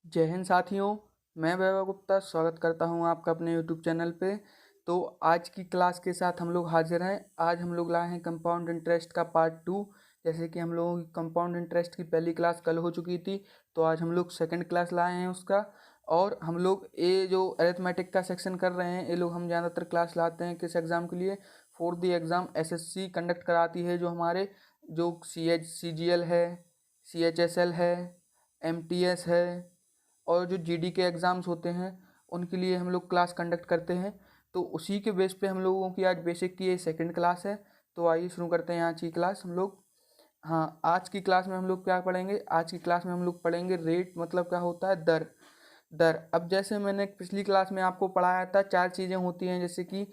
जय हिंद साथियों। मैं वैभव गुप्ता स्वागत करता हूं आपका अपने यूट्यूब चैनल पे। तो आज की क्लास के साथ हम लोग हाजिर हैं। आज हम लोग लाए हैं कंपाउंड इंटरेस्ट का पार्ट 2। जैसे कि हम लोगों की कंपाउंड इंटरेस्ट की पहली क्लास कल हो चुकी थी, तो आज हम लोग सेकंड क्लास लाए हैं उसका। और हम लोग ये जो अरिथमेटिक का सेक्शन कर रहे हैं, ये लोग हम ज़्यादातर क्लास लाते हैं किस एग्ज़ाम के लिए? For the exam SSC conduct कराती है, जो हमारे जो CGL है, CHSL है, MTS है और जो जीडी के एग्ज़ाम्स होते हैं उनके लिए हम लोग क्लास कंडक्ट करते हैं। तो उसी के बेस पे हम लोगों की आज बेसिक की ये सेकंड क्लास है। तो आइए शुरू करते हैं आज की क्लास हम लोग। हाँ, आज की क्लास में हम लोग क्या पढ़ेंगे? आज की क्लास में हम लोग पढ़ेंगे रेट, मतलब क्या होता है? दर। दर। अब जैसे मैंने पिछली क्लास में आपको पढ़ाया था, चार चीज़ें होती हैं। जैसे कि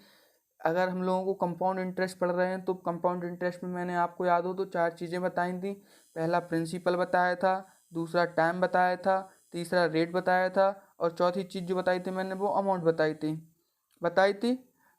अगर हम लोगों को कंपाउंड इंटरेस्ट पढ़ रहे हैं तो कंपाउंड इंटरेस्ट में मैंने आपको याद हो तो चार चीज़ें बताई थी। पहला प्रिंसिपल बताया था, दूसरा टाइम बताया था, तीसरा रेट बताया था और चौथी चीज़ जो बताई थी मैंने वो अमाउंट बताई थी।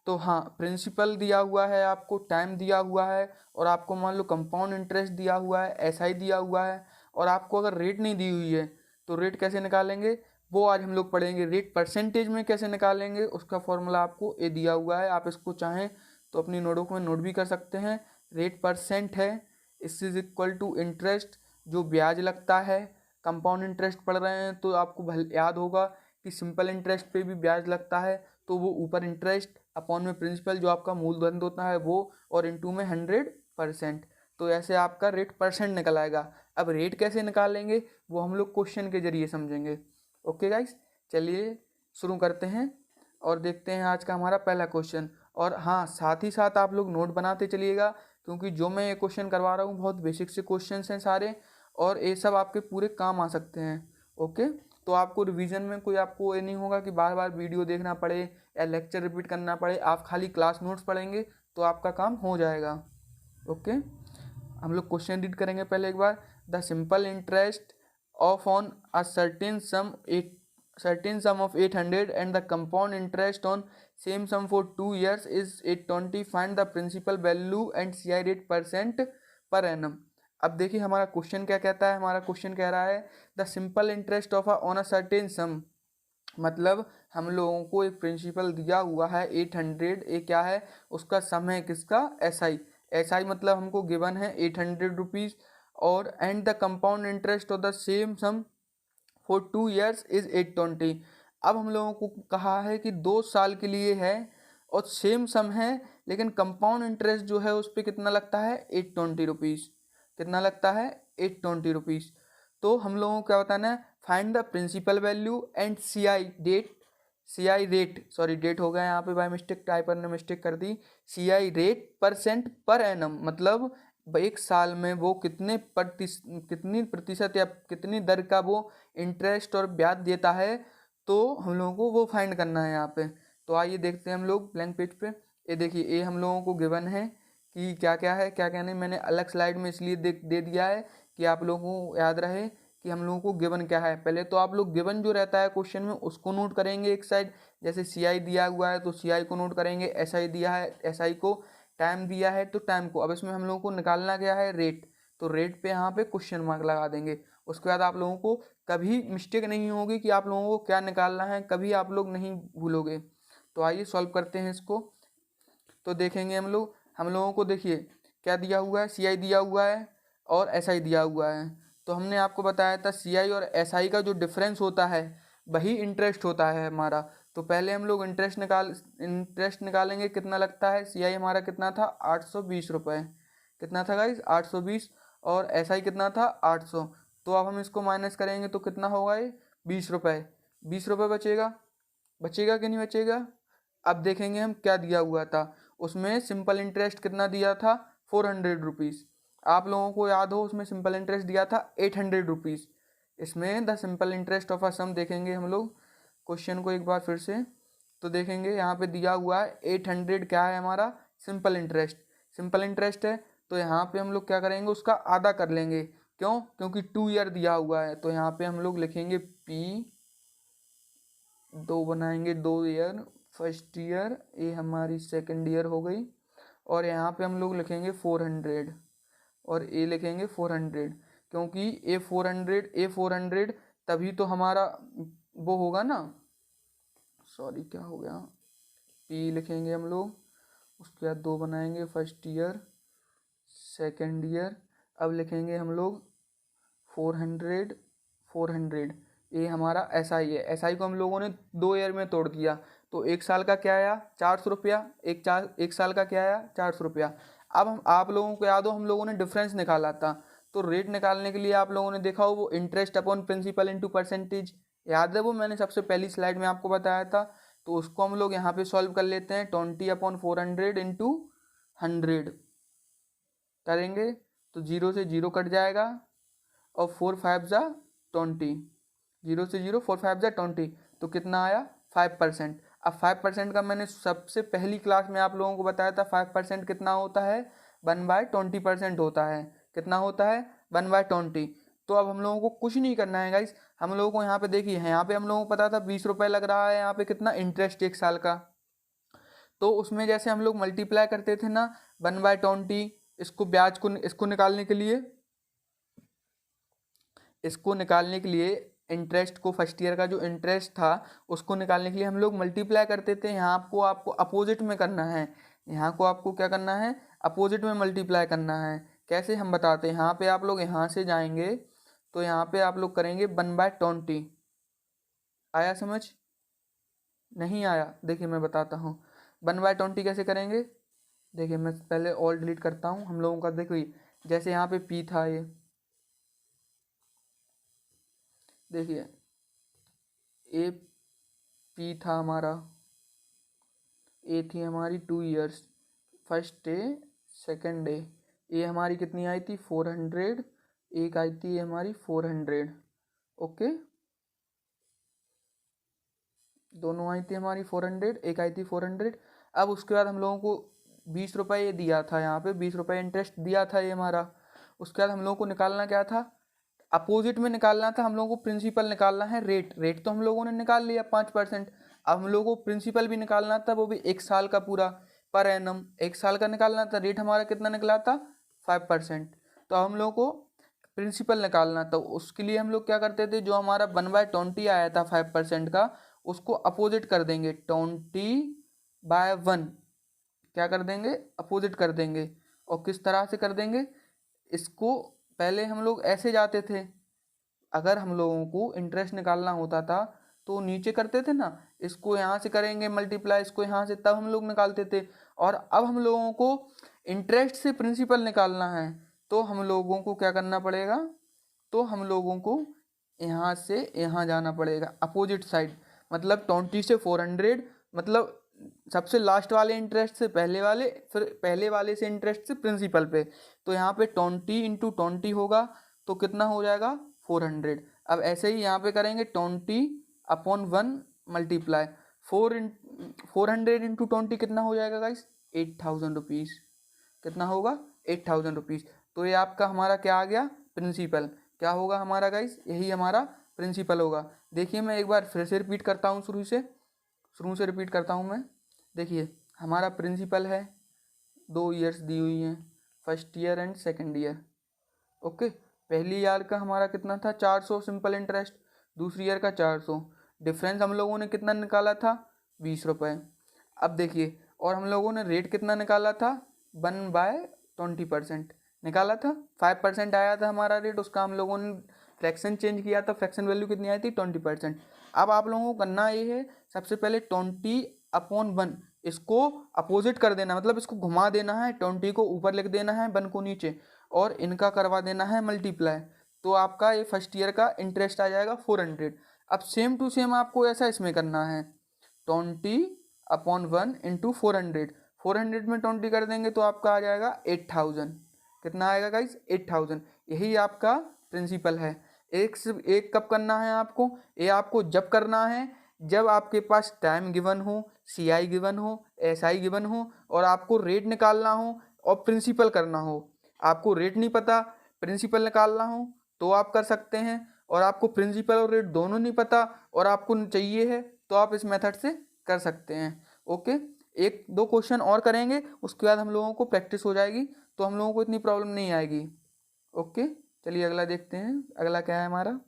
तो हाँ, प्रिंसिपल दिया हुआ है आपको, टाइम दिया हुआ है और आपको मान लो कंपाउंड इंटरेस्ट दिया हुआ है, एसआई दिया हुआ है। और आपको अगर रेट नहीं दी हुई है तो रेट कैसे निकालेंगे वो आज हम लोग पढ़ेंगे। रेट परसेंटेज में कैसे निकालेंगे उसका फॉर्मूला आपको ये दिया हुआ है। आप इसको चाहें तो अपनी नोटबुक में नोट भी कर सकते हैं। रेट परसेंट है, इस इज इक्वल टू इंटरेस्ट, जो ब्याज लगता है। कंपाउंड इंटरेस्ट पढ़ रहे हैं तो आपको याद होगा कि सिंपल इंटरेस्ट पे भी ब्याज लगता है, तो वो ऊपर इंटरेस्ट अपॉन में प्रिंसिपल जो आपका मूलधन होता है वो, और इनटू में 100%। तो ऐसे आपका रेट परसेंट निकल आएगा। अब रेट कैसे निकालेंगे वो हम लोग क्वेश्चन के जरिए समझेंगे। ओके गाइस, चलिए शुरू करते हैं और देखते हैं आज का हमारा पहला क्वेश्चन। और हाँ, साथ ही साथ आप लोग नोट बनाते चलिएगा, क्योंकि जो मैं ये क्वेश्चन करवा रहा हूँ बहुत बेसिक से क्वेश्चंस हैं सारे, और ये सब आपके पूरे काम आ सकते हैं। ओके, तो आपको रिवीजन में कोई आपको ये नहीं होगा कि बार बार वीडियो देखना पड़े या लेक्चर रिपीट करना पड़े। आप खाली क्लास नोट्स पढ़ेंगे तो आपका काम हो जाएगा। ओके, हम लोग क्वेश्चन रीड करेंगे पहले एक बार। The simple interest of on a certain sum of 800 and the compound interest on same sum for 2 years is 820. Find the principal value and CI rate percent per annum. अब देखिए हमारा question क्या कहता है। हमारा क्वेश्चन कह रहा है the simple interest of on a certain सम, मतलब हम लोगों को एक प्रिंसिपल दिया हुआ है 800। ये क्या है? उसका सम है किसका? एसआई। एसआई मतलब हमको गिवन है 800 रुपीज़। और and the compound interest of the same sum for 2 years is 820। अब हम लोगों को कहा है कि 2 साल के लिए है और सेम सम है, लेकिन कंपाउंड इंटरेस्ट जो है उस पर कितना लगता है? 820 रुपीज़। कितना लगता है? 820 रुपीज़। तो हम लोगों को क्या बताना है? Find the principal value and C I rate, sorry date हो गया यहाँ पे बाय मिस्टेक, टाइपर ने मिस्टेक कर दी। CI rate percent per annum, मतलब एक साल में वो कितनी प्रतिशत या कितनी दर का वो इंटरेस्ट और ब्याज देता है, तो हम लोगों को वो फाइंड करना है यहाँ पे। तो आइए देखते हैं हम लोग ब्लैंक पेज पे। ये देखिए, ये हम लोगों को गिवन है कि क्या क्या है क्या क्या नहीं। मैंने अलग स्लाइड में इसलिए दे दिया है कि आप लोगों को याद रहे कि हम लोगों को गिवन क्या है। पहले तो आप लोग गिवन जो रहता है क्वेश्चन में उसको नोट करेंगे एक साइड। जैसे CI दिया हुआ है तो CI को नोट करेंगे, SI दिया है SI को, टाइम दिया है तो टाइम को। अब इसमें हम लोगों को निकालना क्या है? रेट। तो रेट पे यहाँ पे क्वेश्चन मार्क लगा देंगे। उसके बाद आप लोगों को कभी मिस्टेक नहीं होगी कि आप लोगों को क्या निकालना है, कभी आप लोग नहीं भूलोगे। तो आइए सॉल्व करते हैं इसको। तो देखेंगे हम लोगों को देखिए क्या दिया हुआ है? CI दिया हुआ है और SI दिया हुआ है। तो हमने आपको बताया था CI और SI का जो डिफरेंस होता है वही इंटरेस्ट होता है हमारा। तो पहले हम लोग इंटरेस्ट निकालेंगे। कितना लगता है? CI हमारा कितना था? 820 रुपये। कितना था गाइज? 820। और SI कितना था? 800। तो अब हम इसको माइनस करेंगे तो कितना होगा? ये 20 रुपये। 20 रुपये बचेगा। बचेगा कि नहीं बचेगा? अब देखेंगे हम क्या दिया हुआ था। उसमें सिंपल इंटरेस्ट कितना दिया था? 400 रुपीज़। आप लोगों को याद हो उसमें सिंपल इंटरेस्ट दिया था 800 रुपीज़। इसमें the simple interest of a sum देखेंगे हम लोग क्वेश्चन को एक बार फिर से। तो देखेंगे यहाँ पे दिया हुआ है 800 क्या है हमारा? Simple interest. सिंपल इंटरेस्ट है तो यहाँ पे हम लोग क्या करेंगे? उसका आधा कर लेंगे। क्यों? क्योंकि 2 ईयर दिया हुआ है। तो यहाँ पे हम लोग लिखेंगे P, दो बनाएंगे 2 ईयर, फर्स्ट ईयर, ये हमारी सेकंड ईयर हो गई। और यहाँ पे हम लोग लिखेंगे 400 और ए लिखेंगे 400, क्योंकि ए 400 तभी तो हमारा वो होगा ना, सॉरी क्या हो गया, पी लिखेंगे हम लोग, उसके बाद 2 बनाएंगे, फर्स्ट ईयर सेकेंड ईयर। अब लिखेंगे हम लोग 400 ये हमारा एसआई है। एसआई को हम लोगों ने 2 ईयर में तोड़ दिया, तो 1 साल का क्या आया 400 रुपया, एक साल का क्या आया 400 रुपया। अब हम आप लोगों को याद हो हम लोगों ने डिफरेंस निकाला था, तो रेट निकालने के लिए आप लोगों ने देखा हो वो interest upon principal into percentage, याद है वो मैंने सबसे पहली स्लाइड में आपको बताया था। तो उसको हम लोग यहाँ पे सॉल्व कर लेते हैं, 20/400 इंटू 100 करेंगे तो 0 से 0 कट जाएगा, और 4 5 जा 20, 0 से 0 4 5 जा 20, तो कितना आया 5%। अब 5% का मैंने सबसे पहली क्लास में आप लोगों को बताया था 5% कितना होता है 1/20% होता है। कितना होता है 1/20। तो अब हम लोगों को कुछ नहीं करना है गाइस, हम लोगों को यहाँ पे देखिए, यहाँ पे हम लोगों को पता था 20 रुपये लग रहा है यहाँ पे कितना इंटरेस्ट 1 साल का, तो उसमें जैसे हम लोग मल्टीप्लाई करते थे ना 1/20, इसको ब्याज को इसको निकालने के लिए, इंटरेस्ट को फर्स्ट ईयर का जो इंटरेस्ट था उसको निकालने के लिए हम लोग मल्टीप्लाई करते थे। यहाँ आपको अपोजिट में करना है, यहाँ को आपको क्या करना है अपोजिट में मल्टीप्लाई करना है। कैसे हम बताते हैं, यहाँ पे आप लोग यहाँ से जाएंगे तो यहाँ पे आप लोग करेंगे 1/20। आया समझ, नहीं आया, देखिए मैं बताता हूँ 1/20 कैसे करेंगे। देखिए मैं पहले ऑल डिलीट करता हूँ हम लोगों का। देखिए जैसे यहाँ पे पी था, ये देखिए ए पी था हमारा, ए थी हमारी 2 years, first day second day, ये हमारी कितनी आई थी 400, एक आई थी हमारी 400, ओके दोनों आई थी हमारी 400, एक आई थी 400। अब उसके बाद हम लोगों को 20 रुपये ये दिया था, यहाँ पे 20 रुपये इंटरेस्ट दिया था ये हमारा। उसके बाद हम लोगों को निकालना क्या था, अपोजिट में निकालना था हम लोगों को, प्रिंसिपल निकालना है, रेट तो हम लोगों ने निकाल लिया 5%। अब हम लोगों को प्रिंसिपल भी निकालना था, वो भी 1 साल का पूरा पर एनम 1 साल का निकालना था। रेट हमारा कितना निकला था 5%। तो हम लोगों को प्रिंसिपल निकालना था, उसके लिए हम लोग क्या करते थे, जो हमारा 1/20 आया था 5% का, उसको अपोजिट कर देंगे 20/1, क्या कर देंगे अपोजिट कर देंगे। और किस तरह से कर देंगे, इसको पहले हम लोग ऐसे जाते थे, अगर हम लोगों को इंटरेस्ट निकालना होता था तो नीचे करते थे ना, इसको यहाँ से करेंगे मल्टीप्लाई, इसको यहाँ से, तब हम लोग निकालते थे। और अब हम लोगों को इंटरेस्ट से प्रिंसिपल निकालना है, तो हम लोगों को क्या करना पड़ेगा, तो हम लोगों को यहाँ से यहाँ जाना पड़ेगा अपोजिट साइड, मतलब 20 से 400, मतलब सबसे लास्ट वाले इंटरेस्ट से पहले वाले, फिर पहले वाले से इंटरेस्ट से प्रिंसिपल पे। तो यहाँ पे 20 × 20 होगा, तो कितना हो जाएगा 400। अब ऐसे ही यहाँ पे करेंगे 20/1 मल्टीप्लाई 400 × 20 कितना हो जाएगा गाइस 8000 रुपीज़, कितना होगा 8000 रुपीज़। तो ये आपका हमारा क्या आ गया प्रिंसिपल, क्या होगा हमारा गाइस, यही हमारा प्रिंसिपल होगा। देखिए मैं एक बार फिर से रिपीट करता हूँ, शुरू से रिपीट करता हूँ मैं। देखिए हमारा प्रिंसिपल है, 2 ईयर्स दी हुई हैं, first year and second year, okay. पहली ईयर का हमारा कितना था 400 सिंपल इंटरेस्ट, दूसरी ईयर का 400, डिफरेंस हम लोगों ने कितना निकाला था 20 रुपये। अब देखिए, और हम लोगों ने रेट कितना निकाला था 1/20% निकाला था, 5% आया था हमारा रेट, उसका हम लोगों ने फ्रैक्शन चेंज किया था, फ्रैक्शन वैल्यू कितनी आई थी 20%। अब आप लोगों को करना ये है, सबसे पहले 20/1 इसको अपोजिट कर देना, मतलब इसको घुमा देना है, 20 को ऊपर लिख देना है 1 को नीचे, और इनका करवा देना है मल्टीप्लाई। तो आपका ये फर्स्ट ईयर का इंटरेस्ट आ जाएगा 400। अब सेम टू सेम आपको ऐसा इसमें करना है 20/1 इंटू 400, 400 में 20 कर देंगे तो आपका आ जाएगा 8000। कितना आएगा गाइस 8000। यही आपका प्रिंसिपल है। एक से एक कब करना है आपको, ये आपको जब करना है जब आपके पास टाइम गिवन हो, CI गिवन हो, SI गिवन हो, और आपको रेट निकालना हो और प्रिंसिपल करना हो। आपको रेट नहीं पता, प्रिंसिपल निकालना हो तो आप कर सकते हैं, और आपको प्रिंसिपल और रेट दोनों नहीं पता और आपको चाहिए है तो आप इस मेथड से कर सकते हैं, ओके। 1-2 क्वेश्चन और करेंगे, उसके बाद हम लोगों को प्रैक्टिस हो जाएगी, तो हम लोगों को इतनी प्रॉब्लम नहीं आएगी, ओके। चलिए अगला देखते हैं, अगला क्या है हमारा।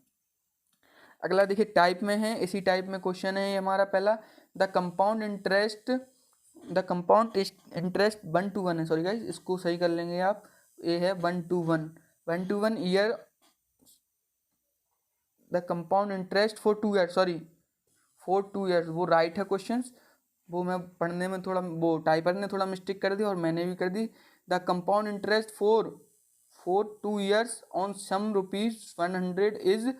अगला देखिए टाइप में है, इसी टाइप में क्वेश्चन है ये हमारा पहला। द कंपाउंड इंटरेस्ट 1 to 1 है, सॉरी गाइस इसको सही कर लेंगे आप, ये है 1 to 1 year, the compound interest for 2 year, sorry for 2 years, वो राइट है क्वेश्चन, वो मैं पढ़ने में थोड़ा, वो टाइपर ने थोड़ा मिस्टेक कर दी और मैंने भी कर दी। The compound interest for 2 years on sum ₹100 is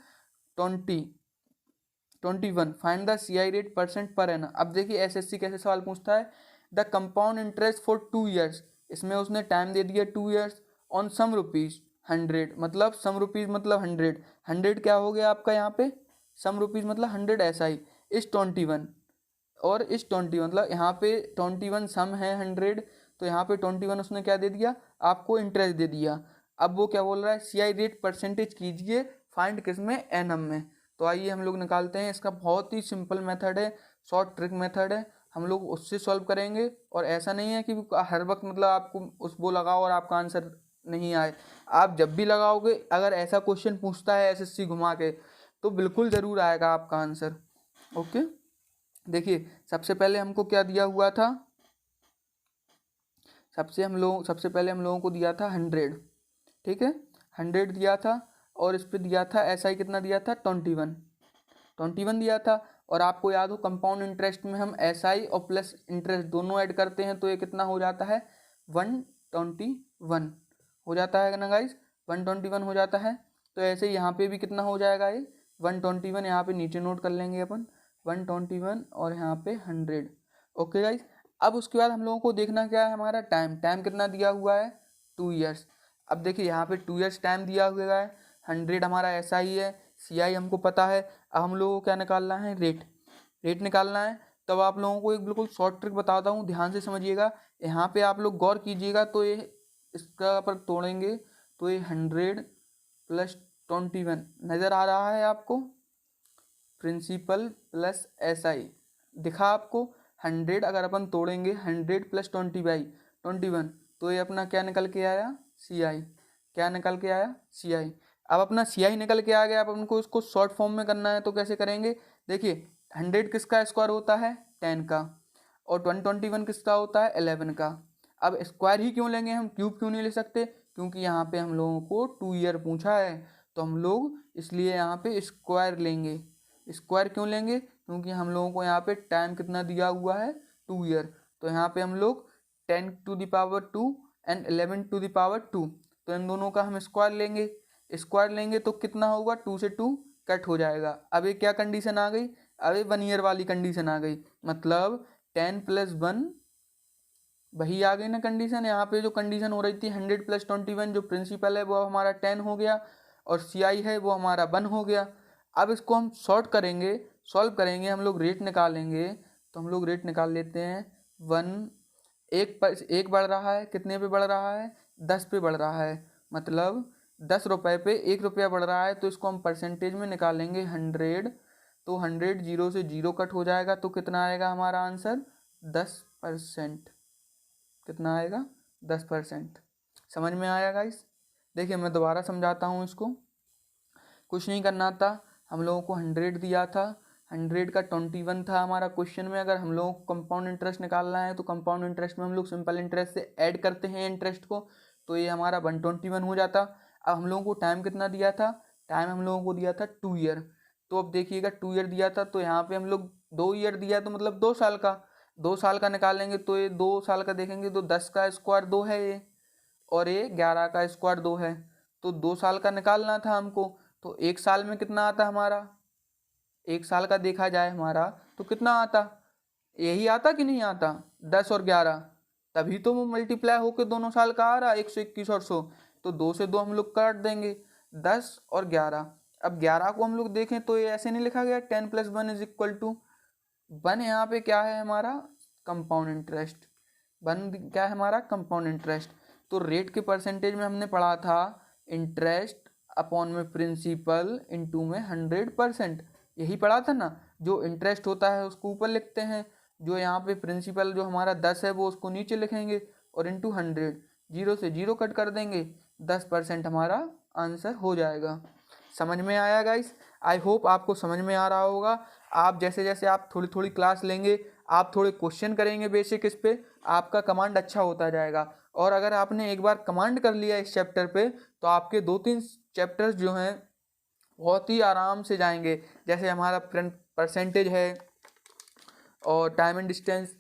21। Find the CI rate % per annum. अब देखिए SSC कैसे सवाल पूछता है, the compound interest for 2 years, इसमें उसने टाइम दे दिया 2 ईयर्स, ऑन सम ₹100, मतलब सम रुपीज़ मतलब 100 क्या हो गया आपका यहाँ पे, सम रुपीज़ मतलब 100 ऐसा ही, इस 21 और इस 20 मतलब यहाँ पे 21 सम है 100, तो यहाँ पे 21 उसने क्या दे दिया आपको, इंटरेस्ट दे दिया। अब वो क्या बोल रहा है, CI रेट % कीजिए, फाइंड किस में, एनम में। तो आइए हम लोग निकालते हैं, इसका बहुत ही सिंपल मेथड है, शॉर्ट ट्रिक मेथड है, हम लोग उससे सॉल्व करेंगे। और ऐसा नहीं है कि हर वक्त मतलब आपको उस वो लगाओ और आपका आंसर नहीं आए, आप जब भी लगाओगे, अगर ऐसा क्वेश्चन पूछता है SSC घुमा के, तो बिल्कुल ज़रूर आएगा आपका आंसर। ओके, देखिए सबसे पहले हमको क्या दिया हुआ था, सबसे पहले हम लोगों को दिया था 100, ठीक है 100 दिया था, और इस पे दिया था SI कितना दिया था 21 दिया था। और आपको याद हो कंपाउंड इंटरेस्ट में हम SI और प्लस इंटरेस्ट दोनों ऐड करते हैं, तो ये कितना हो जाता है 121 हो जाता है ना गाइस, 121 हो जाता है। तो ऐसे यहाँ पे भी कितना हो जाएगा ये 121, यहाँ पे नीचे नोट कर लेंगे अपन 121 और यहाँ पे 100। ओके गाइस, अब उसके बाद हम लोगों को देखना क्या है, हमारा टाइम कितना दिया हुआ है 2 ईयर्स। अब देखिए यहाँ पे 2 ईयर्स टाइम दिया हुआ है, 100 हमारा SI है, CI हमको पता है। अब हम लोगों को क्या निकालना है, रेट निकालना है। तब आप लोगों को एक बिल्कुल शॉर्ट ट्रिक बताता हूँ, ध्यान से समझिएगा, यहाँ पे आप लोग गौर कीजिएगा। तो ये इसका पर तोड़ेंगे तो ये 100 + 21 नज़र आ रहा है आपको, प्रिंसिपल प्लस SI दिखा आपको। 100 अगर अपन तोड़ेंगे 100 + 21 तो ये अपना क्या निकल के आया, CI, क्या निकल के आया CI। अब अपना CI निकल के आ गया, अब हमको इसको शॉर्ट फॉर्म में करना है, तो कैसे करेंगे, देखिए 100 किसका स्क्वायर होता है 10 का, और 121 किसका होता है 11 का। अब स्क्वायर ही क्यों लेंगे हम, क्यूब क्यों नहीं ले सकते, क्योंकि यहाँ पे हम लोगों को 2 ईयर पूछा है, तो हम लोग इसलिए यहाँ पे स्क्वायर लेंगे। स्क्वायर क्यों लेंगे, क्योंकि हम लोगों को यहाँ पे टाइम कितना दिया हुआ है 2 ईयर, तो यहाँ पे हम लोग 10⁻² एंड 11⁻², तो इन दोनों का हम स्क्वायर लेंगे तो कितना होगा, 2 से 2 कट हो जाएगा। अब ये क्या कंडीशन आ गई, अब ये 1 ईयर वाली कंडीशन आ गई, मतलब 10 + 1 वही आ गई ना कंडीशन। यहाँ पे जो कंडीशन हो रही थी 100 + 21, जो प्रिंसिपल है वो हमारा 10 हो गया, और CI है वो हमारा 1 हो गया। अब इसको हम सॉल्व करेंगे, हम लोग रेट निकालेंगे, तो हम लोग रेट निकाल लेते हैं। 1 बढ़ रहा है, कितने पे बढ़ रहा है 10 पे बढ़ रहा है, मतलब 10 रुपये पे 1 रुपया बढ़ रहा है, तो इसको हम परसेंटेज में निकालेंगे 100, तो 100 0 से 0 कट हो जाएगा, तो कितना आएगा हमारा आंसर 10%। कितना आएगा 10%। समझ में आया गाइस। देखिए मैं दोबारा समझाता हूँ इसको, कुछ नहीं करना था, हम लोगों को 100 दिया था, 100 का 21 था हमारा क्वेश्चन में। अगर हम लोगों को कंपाउंड इंटरेस्ट निकालना है, तो कंपाउंड इंटरेस्ट में हम लोग सिंपल इंटरेस्ट से ऐड करते हैं इंटरेस्ट को, तो ये हमारा 121 हो जाता। अब हम लोगों को टाइम कितना दिया था, टाइम हम लोगों को दिया था 2 ईयर, तो अब देखिएगा 2 ईयर दिया था, तो यहाँ पे हम लोग 2 ईयर दिया, तो मतलब 2 साल का, 2 साल का निकालेंगे, तो ये 2 साल का देखेंगे तो 10 का स्क्वायर 2 है ये, और ये 11 का स्क्वायर 2 है, तो 2 साल का निकालना था हमको। तो 1 साल में कितना आता हमारा, 1 साल का देखा जाए हमारा तो कितना आता, यही आता कि नहीं आता 10 और 11, तभी तो वो मल्टीप्लाई होके दोनों साल का आ रहा 121 और 100, तो 2 से 2 हम लोग काट देंगे 10 और 11। अब 11 को हम लोग देखें तो ये ऐसे नहीं लिखा गया 10 + 1 = 1, यहाँ पे क्या है हमारा कंपाउंड इंटरेस्ट, 1 क्या है हमारा कंपाउंड इंटरेस्ट। तो रेट के परसेंटेज में हमने पढ़ा था इंटरेस्ट अपॉन में प्रिंसिपल इंटू में 100%, यही पढ़ा था ना। जो इंटरेस्ट होता है उसको ऊपर लिखते हैं, जो यहाँ पे प्रिंसिपल जो हमारा 10 है वो उसको नीचे लिखेंगे, और इंटू 100, 0 से 0 कट कर देंगे, 10% हमारा आंसर हो जाएगा। समझ में आया गाइस। आई होप आपको समझ में आ रहा होगा। आप जैसे जैसे आप थोड़ी थोड़ी क्लास लेंगे, आप थोड़े क्वेश्चन करेंगे बेसिक इस पे, आपका कमांड अच्छा होता जाएगा। और अगर आपने एक बार कमांड कर लिया इस चैप्टर पे, तो आपके 2-3 चैप्टर्स जो हैं बहुत ही आराम से जाएंगे। जैसे हमारा परसेंटेज है और टाइम एंड डिस्टेंस,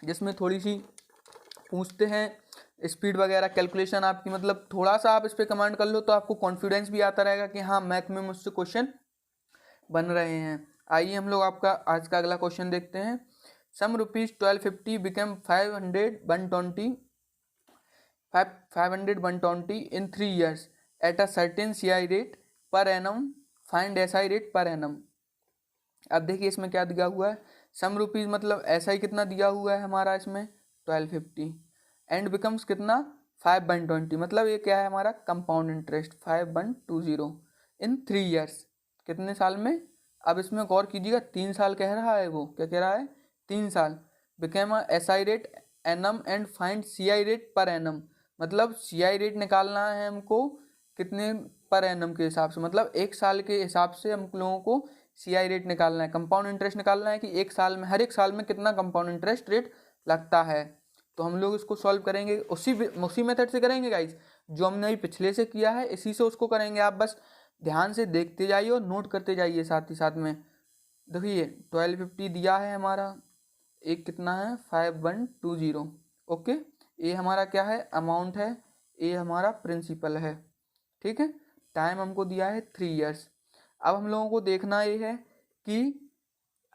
जिसमें थोड़ी सी पूछते हैं स्पीड वगैरह कैलकुलेशन आपकी, मतलब थोड़ा सा आप इस पर कमांड कर लो तो आपको कॉन्फिडेंस भी आता रहेगा कि हाँ मैथ में मुझसे क्वेश्चन बन रहे हैं। आइए हम लोग आपका आज का अगला क्वेश्चन देखते हैं। Sum rupees 1250 become 500 120 in 3 years at a certain CI rate per annum, find SI rate per annum। अब देखिए इसमें क्या दिया हुआ है, सम रुपीज मतलब ऐसा ही कितना दिया हुआ है हमारा इसमें 1250, एंड बिकम्स कितना 5/20, मतलब ये क्या है हमारा कंपाउंड इंटरेस्ट 5120 इन 3 ईयर्स, कितने साल में। अब इसमें गौर कीजिएगा 3 साल कह रहा है, वो क्या कह रहा है 3 साल। Became SI rate annum and find CI rate per annum, मतलब CI रेट निकालना है हमको कितने पर एनम के हिसाब से, मतलब एक साल के हिसाब से हम लोगों को CI रेट निकालना है, कंपाउंड इंटरेस्ट निकालना है कि एक साल में, हर एक साल में कितना कंपाउंड इंटरेस्ट रेट लगता है। तो हम लोग इसको सॉल्व करेंगे उसी मेथड से करेंगे गाइज, जो हमने अभी पिछले से किया है इसी से उसको करेंगे। आप बस ध्यान से देखते जाइए और नोट करते जाइए साथ ही साथ में। देखिए 1250 दिया है हमारा, एक कितना है 5120, ओके। ये हमारा क्या है अमाउंट है, ये हमारा प्रिंसिपल है, ठीक है। टाइम हमको दिया है 3 ईयर्स। अब हम लोगों को देखना ये है कि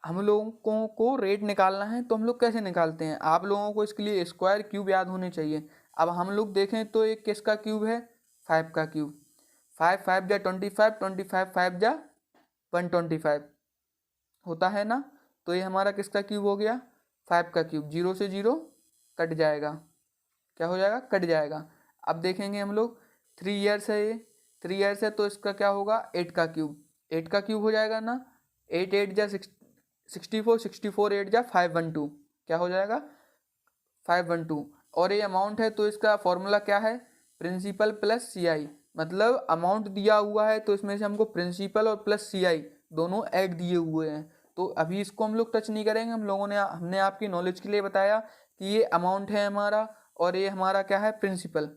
हम लोगों को रेट निकालना है, तो हम लोग कैसे निकालते हैं। आप लोगों को इसके लिए स्क्वायर क्यूब याद होने चाहिए। अब हम लोग देखें तो एक किसका क्यूब है 5 का क्यूब, 5 5 जा 25, 25 5 जा 125 होता है ना। तो ये हमारा किसका क्यूब हो गया 5 का क्यूब, 0 से 0 कट जाएगा, क्या हो जाएगा कट जाएगा। अब देखेंगे हम लोग 3 ईयर्स है, ये 3 ईयर्स है तो इसका क्या होगा 8 का क्यूब, 8 का क्यूब हो जाएगा ना। 8 8 जा 64, 64 8 जा 512, क्या हो जाएगा 512। और ये अमाउंट है तो इसका फॉर्मूला क्या है प्रिंसिपल प्लस CI, मतलब अमाउंट दिया हुआ है तो इसमें से हमको प्रिंसिपल और प्लस CI दोनों ऐड दिए हुए हैं। तो अभी इसको हम लोग टच नहीं करेंगे, हमने आपकी नॉलेज के लिए बताया कि ये अमाउंट है हमारा और ये हमारा क्या है प्रिंसिपल,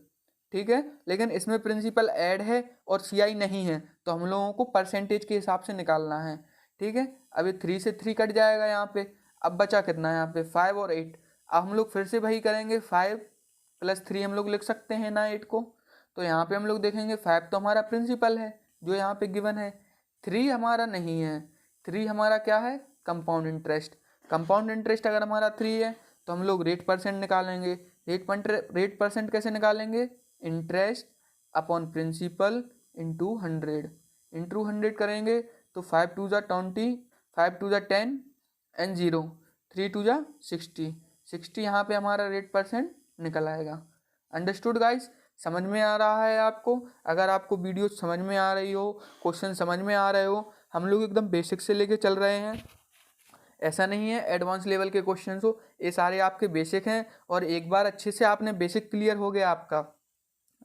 ठीक है। लेकिन इसमें प्रिंसिपल ऐड है और CI नहीं है, तो हम लोगों को परसेंटेज के हिसाब से निकालना है, ठीक है। अभी 3 से 3 कट जाएगा यहाँ पे, अब बचा कितना है यहाँ पे 5 और 8। अब हम लोग फिर से वही करेंगे, 5 + 3 हम लोग लिख सकते हैं ना 8 को। तो यहाँ पे हम लोग देखेंगे 5 तो हमारा प्रिंसिपल है जो यहाँ पे गिवन है, 3 हमारा नहीं है, 3 हमारा क्या है कंपाउंड इंटरेस्ट। कंपाउंड इंटरेस्ट अगर हमारा 3 है तो हम लोग रेट परसेंट निकालेंगे। रेट परसेंट कैसे निकालेंगे, इंटरेस्ट अपॉन प्रिंसिपल इंटू 100 करेंगे तो 5 2 जा 20, 5 2 जा 10 एंड 0, 3 2 जा 60 यहाँ पे हमारा रेट परसेंट निकल आएगा। अंडरस्टूड गाइस, समझ में आ रहा है आपको। अगर आपको वीडियो समझ में आ रही हो, क्वेश्चन समझ में आ रहे हो, हम लोग एकदम बेसिक से लेके चल रहे हैं, ऐसा नहीं है एडवांस लेवल के क्वेश्चन हो, ये सारे आपके बेसिक हैं। और एक बार अच्छे से आपने बेसिक क्लियर हो गया आपका,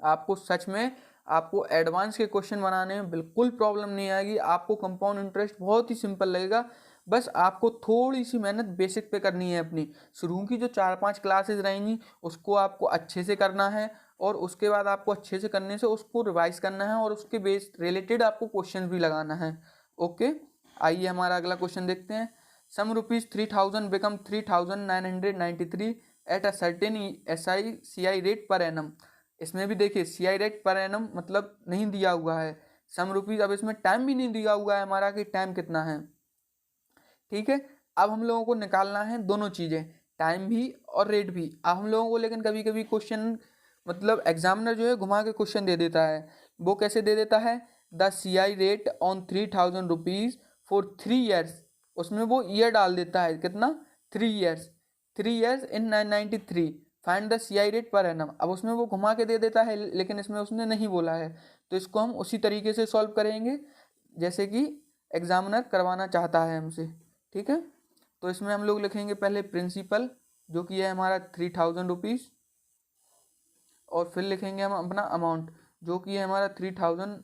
आपको सच में आपको एडवांस के क्वेश्चन बनाने में बिल्कुल प्रॉब्लम नहीं आएगी। आपको कंपाउंड इंटरेस्ट बहुत ही सिंपल लगेगा, बस आपको थोड़ी सी मेहनत बेसिक पे करनी है अपनी। शुरू की जो 4-5 क्लासेस रहेंगी उसको आपको अच्छे से करना है, और उसके बाद आपको अच्छे से करने से उसको रिवाइज करना है और उसके बेस रिलेटेड आपको क्वेश्चन भी लगाना है, ओके। आइए हमारा अगला क्वेश्चन देखते हैं। Sum rupees 3000 become 3993 at a certain CI rate per एनम। इसमें भी देखिए CI रेट पर एनम मतलब नहीं दिया हुआ है, सम रुपीज, अब इसमें टाइम भी नहीं दिया हुआ है हमारा कि टाइम कितना है, ठीक है। अब हम लोगों को निकालना है दोनों चीज़ें, टाइम भी और रेट भी। अब हम लोगों को लेकिन कभी कभी क्वेश्चन मतलब एग्जामिनर जो है घुमा के क्वेश्चन दे देता है। वो कैसे दे देता है, the CI rate on 3000 rupees for 3 years, उसमें वो ईयर डाल देता है कितना 3 years, 3 years in 993 find the CI rate per annum. अब उसमें वो घुमा के दे देता है, लेकिन इसमें उसने नहीं बोला है, तो इसको हम उसी तरीके से सॉल्व करेंगे जैसे कि एग्जामिनर करवाना चाहता है हमसे, ठीक है। तो इसमें हम लोग लिखेंगे पहले प्रिंसिपल जो कि है हमारा 3000 रुपीज़, और फिर लिखेंगे हम अपना अमाउंट जो कि है हमारा 3000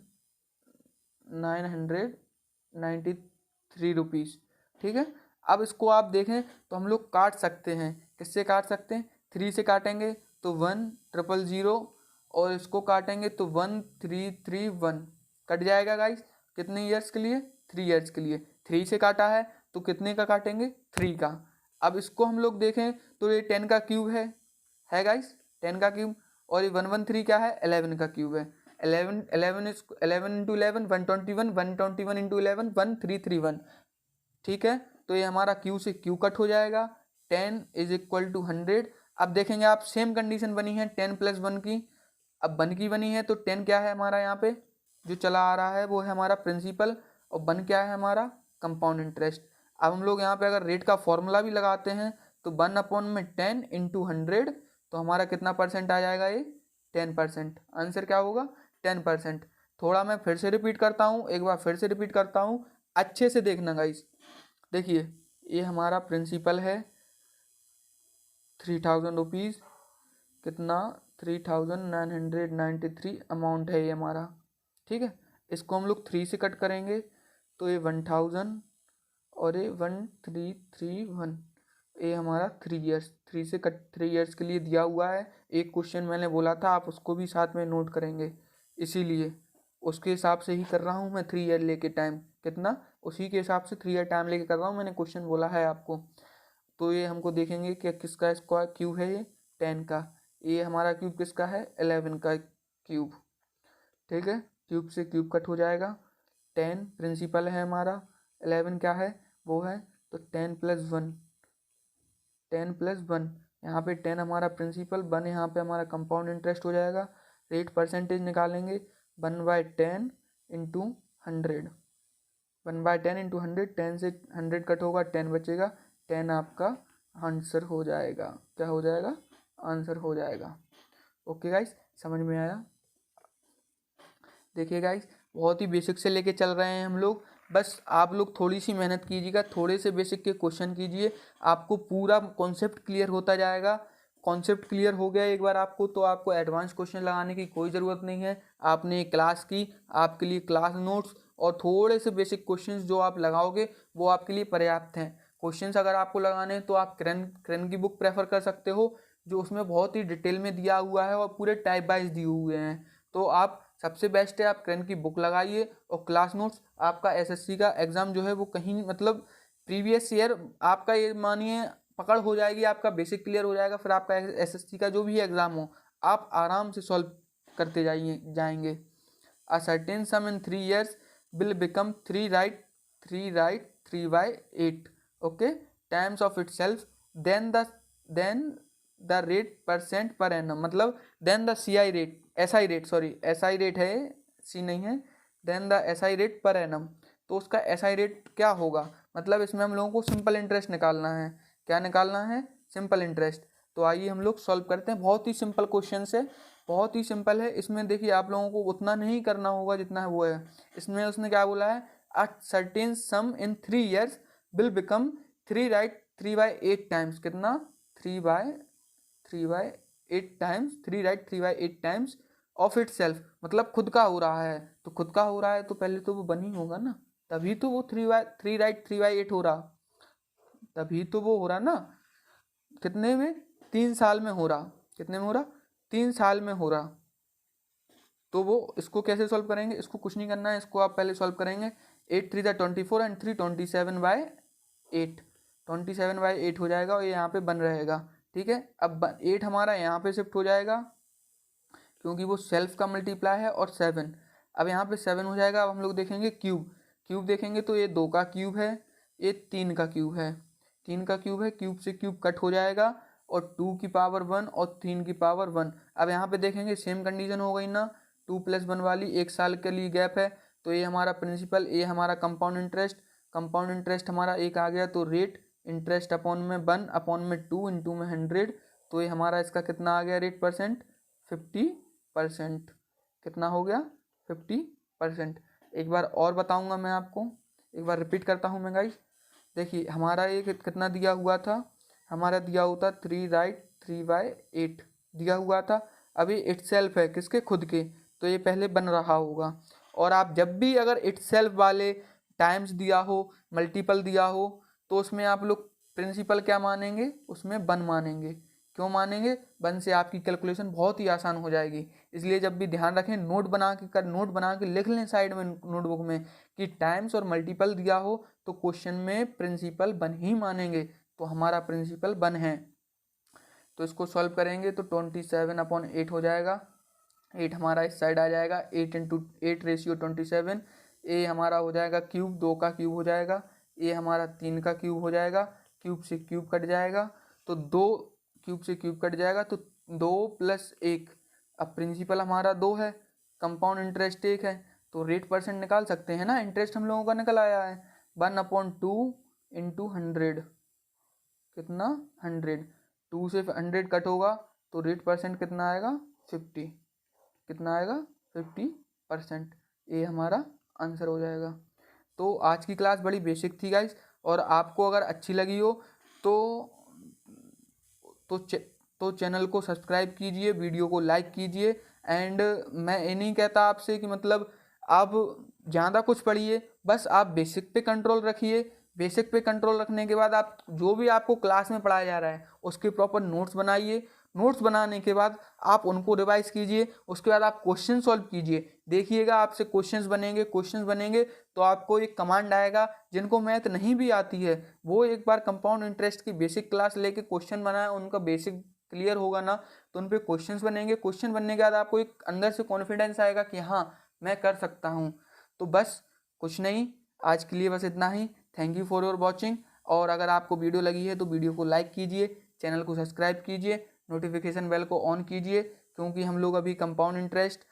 ₹993। ठीक है, अब इसको आप देखें तो हम लोग काट सकते हैं। किससे काट सकते हैं? 3 से काटेंगे तो 1000 और इसको काटेंगे तो 1331 कट जाएगा गाइस। कितने ईयर्स के लिए? 3 ईयर्स के लिए। 3 से काटा है तो कितने का काटेंगे? 3 का। अब इसको हम लोग देखें तो ये 10 का क्यूब है गाइस, 10 का क्यूब। और ये 113 क्या है? 11 का क्यूब है। 11 इंटू 11 121, 121 इंटू 11 1331। ठीक है, तो ये हमारा क्यू से क्यू कट हो जाएगा। 10 इज इक्वल टू 100। अब देखेंगे आप, सेम कंडीशन बनी है 10 प्लस 1 की। अब 1 की बनी है तो 10 क्या है हमारा यहाँ पे जो चला आ रहा है वो है हमारा प्रिंसिपल, और 1 क्या है हमारा? Compound interest. अब हम लोग यहाँ पे अगर रेट का फॉर्मूला भी लगाते हैं तो 1/10 इंटू 100, तो हमारा कितना परसेंट आ जाएगा? ये 10%। आंसर क्या होगा? 10%। थोड़ा मैं फिर से रिपीट करता हूँ, एक बार फिर से रिपीट करता हूँ, अच्छे से देखना गाइस। देखिए, ये हमारा प्रिंसिपल है 3000 रुपीज़, कितना? 3993 अमाउंट है ये हमारा। ठीक है, इसको हम लोग 3 से कट करेंगे तो ये 1000 और ये 1331। ये हमारा 3 ईयर्स, 3 से कट 3 ईयर्स के लिए दिया हुआ है। एक क्वेश्चन मैंने बोला था आप उसको भी साथ में नोट करेंगे, इसीलिए उसके हिसाब से ही कर रहा हूँ मैं। 3 ईयर लेके टाइम कितना, उसी के हिसाब से 3 ईयर टाइम लेके कर रहा हूँ। मैंने क्वेश्चन बोला है आपको। तो ये हमको देखेंगे कि किसका स्क्वायर क्यूब है? ये 10 का। ये हमारा क्यूब किसका है? 11 का क्यूब। ठीक है, क्यूब से क्यूब कट हो जाएगा। 10 प्रिंसिपल है हमारा, 11 क्या है? वो है। तो 10 प्लस 1, 10 प्लस 1, यहाँ पे 10 हमारा प्रिंसिपल, 1 यहाँ पे हमारा कंपाउंड इंटरेस्ट हो जाएगा। रेट परसेंटेज निकालेंगे 1/10 इंटू 100। 1/10 इंटू 100, 10 से 100 कट होगा, 10 बचेगा। 10 आपका आंसर हो जाएगा। क्या हो जाएगा? आंसर हो जाएगा। ओके गाइस, समझ में आया? देखिए गाइस, बहुत ही बेसिक से लेके चल रहे हैं हम लोग। बस आप लोग थोड़ी सी मेहनत कीजिएगा, थोड़े से बेसिक के क्वेश्चन कीजिए, आपको पूरा कॉन्सेप्ट क्लियर होता जाएगा। कॉन्सेप्ट क्लियर हो गया एक बार आपको तो आपको एडवांस क्वेश्चन लगाने की कोई ज़रूरत नहीं है। आपने क्लास की, आपके लिए क्लास नोट्स और थोड़े से बेसिक क्वेश्चंस जो आप लगाओगे वो आपके लिए पर्याप्त हैं। क्वेश्चंस अगर आपको लगाने हैं तो आप क्रैन की बुक प्रेफर कर सकते हो, जो उसमें बहुत ही डिटेल में दिया हुआ है और पूरे टाइप वाइज दिए हुए हैं। तो आप सबसे बेस्ट है आप क्रैन की बुक लगाइए और क्लास नोट्स। आपका एसएससी का एग्ज़ाम जो है वो कहीं मतलब प्रीवियस ईयर आपका ये मानिए पकड़ हो जाएगी, आपका बेसिक क्लियर हो जाएगा। फिर आपका एसएससी का जो भी एग्ज़ाम हो आप आराम से सॉल्व करते जाएंगे। A certain sum in 3 years will become 3/8 okay times of itself, then the rate percent per annum, मतलब then the CI rate SI rate, sorry SI rate है, सी नहीं है। then the SI rate per annum, तो उसका SI rate क्या होगा? मतलब इसमें हम लोगों को सिंपल इंटरेस्ट निकालना है। क्या निकालना है? Simple interest. तो आइए हम लोग सॉल्व करते हैं। बहुत ही सिंपल क्वेश्चन है, बहुत ही सिंपल है। इसमें देखिए आप लोगों को उतना नहीं करना होगा जितना वो है। इसमें उसने क्या बोला है? A certain some in 3 years will become 3/8 times, कितना? 3/8 times, 3/8 times of it self, मतलब खुद का हो रहा है। तो खुद का हो रहा है तो पहले तो वो 1 ही होगा ना, तभी तो वो 3/8 हो रहा, तभी तो वो हो रहा ना। कितने में? 3 साल में हो रहा। कितने में हो रहा? 3 साल में हो रहा। तो वो इसको कैसे सॉल्व करेंगे? इसको कुछ नहीं करना है, इसको आप पहले सॉल्व करेंगे। 8 3 24 एंड 3 27/8, 27/8 हो जाएगा और ये यहाँ पे बन रहेगा। ठीक है, अब 8 हमारा यहाँ पे शिफ्ट हो जाएगा क्योंकि वो सेल्फ का मल्टीप्लाई है, और 7 अब यहाँ पे 7 हो जाएगा। अब हम लोग देखेंगे क्यूब, क्यूब देखेंगे तो ये 2 का क्यूब है, ये 3 का क्यूब है, 3 का क्यूब है। क्यूब से क्यूब कट हो जाएगा और 2 की पावर 1 और 3 की पावर 1। अब यहाँ पे देखेंगे सेम कंडीशन हो गई ना, 2 + 1 वाली, 1 साल के लिए गैप है। तो ये हमारा प्रिंसिपल, ये हमारा कंपाउंड इंटरेस्ट, कंपाउंड इंटरेस्ट हमारा एक आ गया। तो रेट इंटरेस्ट अपॉन में 1 अपॉन में 2 इंटू में 100, तो ये हमारा इसका कितना आ गया रेट परसेंट? 50%। कितना हो गया? 50%। एक बार और बताऊंगा मैं आपको, एक बार रिपीट करता हूँ मैं गाइस। देखिए हमारा ये कितना दिया हुआ था? हमारा दिया हुआ था 3/8 दिया हुआ था। अभी इट सेल्फ है किसके? खुद के, तो ये पहले बन रहा होगा। और आप जब भी अगर इटसेल्फ वाले टाइम्स दिया हो, मल्टीपल दिया हो, तो उसमें आप लोग प्रिंसिपल क्या मानेंगे, उसमें 1 मानेंगे। क्यों मानेंगे? 1 से आपकी कैलकुलेशन बहुत ही आसान हो जाएगी। इसलिए जब भी ध्यान रखें, नोट बना के लिख लें साइड में नोटबुक में कि टाइम्स और मल्टीपल दिया हो तो क्वेश्चन में प्रिंसिपल 1 ही मानेंगे। तो हमारा प्रिंसिपल 1 है। तो इसको सॉल्व करेंगे तो 27/8 हो जाएगा। 8 हमारा इस साइड आ जाएगा, 8 × 8 ए हमारा हो जाएगा क्यूब, 2 का क्यूब हो जाएगा। ए हमारा 3 का क्यूब हो जाएगा, क्यूब से क्यूब कट जाएगा तो 2, क्यूब से क्यूब कट जाएगा तो 2 + 1। अब प्रिंसिपल हमारा 2 है, कंपाउंड इंटरेस्ट 1 है, तो रेट परसेंट निकाल सकते हैं ना। इंटरेस्ट हम लोगों का निकल आया है 1/2 × 100, कितना 100। 2 से 100 कट होगा तो रेट परसेंट कितना आएगा 50, कितना आएगा 50%। ये हमारा आंसर हो जाएगा। तो आज की क्लास बड़ी बेसिक थी गाइस, और आपको अगर अच्छी लगी हो तो तो चैनल को सब्सक्राइब कीजिए, वीडियो को लाइक कीजिए। एंड मैं ये नहीं कहता आपसे कि मतलब आप ज़्यादा कुछ पढ़िए, बस आप बेसिक पे कंट्रोल रखिए। बेसिक पे कंट्रोल रखने के बाद आप जो भी आपको क्लास में पढ़ाया जा रहा है उसके प्रॉपर नोट्स बनाइए। नोट्स बनाने के बाद आप उनको रिवाइज कीजिए, उसके बाद आप क्वेश्चन सॉल्व कीजिए। देखिएगा आपसे क्वेश्चंस बनेंगे तो आपको एक कमांड आएगा। जिनको मैथ नहीं भी आती है वो एक बार कंपाउंड इंटरेस्ट की बेसिक क्लास लेके क्वेश्चन बनाए, उनका बेसिक क्लियर होगा ना तो उन पे क्वेश्चंस बनेंगे। क्वेश्चन बनने के बाद आपको एक अंदर से कॉन्फिडेंस आएगा कि हाँ मैं कर सकता हूँ। तो बस कुछ नहीं, आज के लिए बस इतना ही। Thank you for your watching. और अगर आपको वीडियो लगी है तो वीडियो को लाइक कीजिए, चैनल को सब्सक्राइब कीजिए, नोटिफिकेशन बेल को ऑन कीजिए, क्योंकि हम लोग अभी कंपाउंड इंटरेस्ट